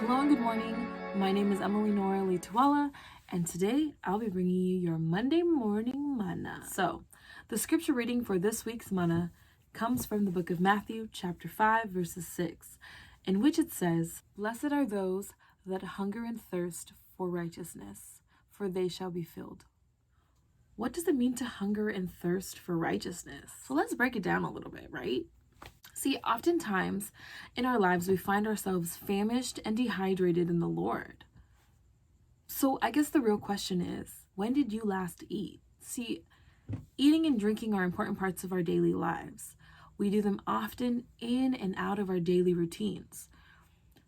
Hello and good morning. My name is Emily Nora Lituala, and today I'll be bringing you your Monday morning manna. So, the scripture reading for this week's manna comes from the book of Matthew, chapter 5, verses 6, in which it says, "Blessed are those that hunger and thirst for righteousness, for they shall be filled." What does it mean to hunger and thirst for righteousness? So let's break it down a little bit, right? See, oftentimes in our lives, we find ourselves famished and dehydrated in the Lord. So I guess the real question is, when did you last eat? See, eating and drinking are important parts of our daily lives. We do them often in and out of our daily routines.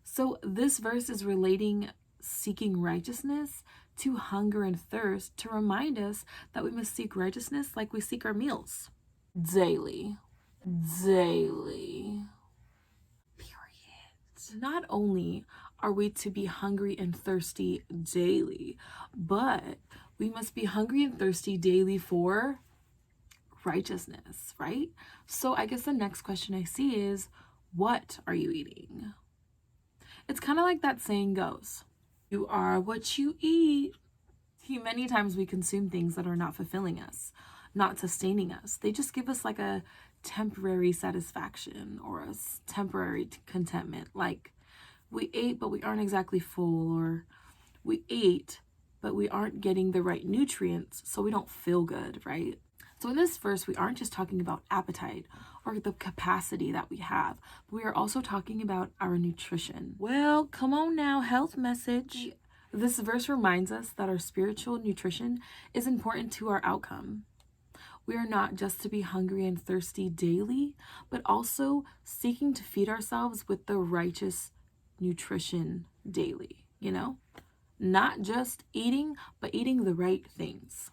So this verse is relating seeking righteousness to hunger and thirst to remind us that we must seek righteousness like we seek our meals. Daily. Period. Not only are we to be hungry and thirsty daily, but we must be hungry and thirsty daily for righteousness, right? So I guess the next question I see is, what are you eating? It's kind of like that saying goes, you are what you eat. Many times we consume things that are not fulfilling us, not sustaining us. They just give us like a temporary satisfaction or a temporary contentment. Like we ate, but we aren't exactly full, or we ate, but we aren't getting the right nutrients, so we don't feel good, right? So in this verse, we aren't just talking about appetite or the capacity that we have, but we are also talking about our nutrition. Well, come on now, health message. This verse reminds us that our spiritual nutrition is important to our outcome. We are not just to be hungry and thirsty daily, but also seeking to feed ourselves with the righteous nutrition daily, Not just eating, but eating the right things.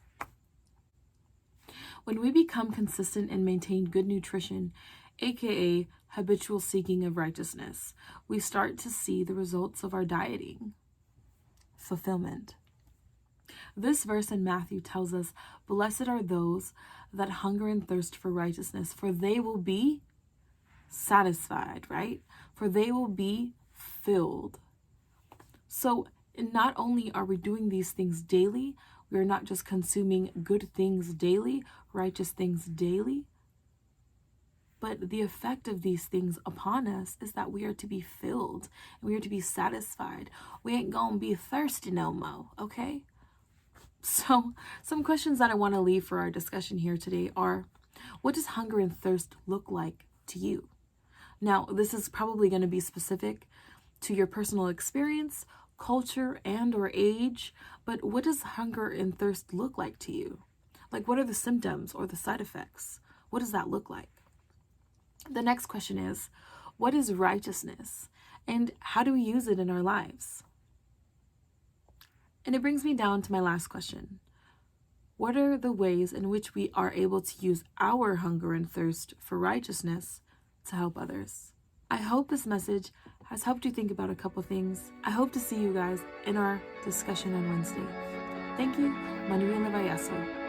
When we become consistent and maintain good nutrition, aka habitual seeking of righteousness, we start to see the results of our dieting. Fulfillment. This verse in Matthew tells us, "Blessed are those that hunger and thirst for righteousness, for they will be satisfied," right? For they will be filled. So not only are we doing these things daily, we are not just consuming good things daily, righteous things daily, but the effect of these things upon us is that we are to be filled and we are to be satisfied. We ain't gonna be thirsty no more, okay? So some questions that I want to leave for our discussion here today are, what does hunger and thirst look like to you? Now, this is probably going to be specific to your personal experience, culture, and or age, but what does hunger and thirst look like to you? Like, what are the symptoms or the side effects? What does that look like? The next question is, what is righteousness, and how do we use it in our lives? And it brings me down to my last question. What are the ways in which we are able to use our hunger and thirst for righteousness to help others? I hope this message has helped you think about a couple things. I hope to see you guys in our discussion on Wednesday. Thank you. Manuel Vayaso.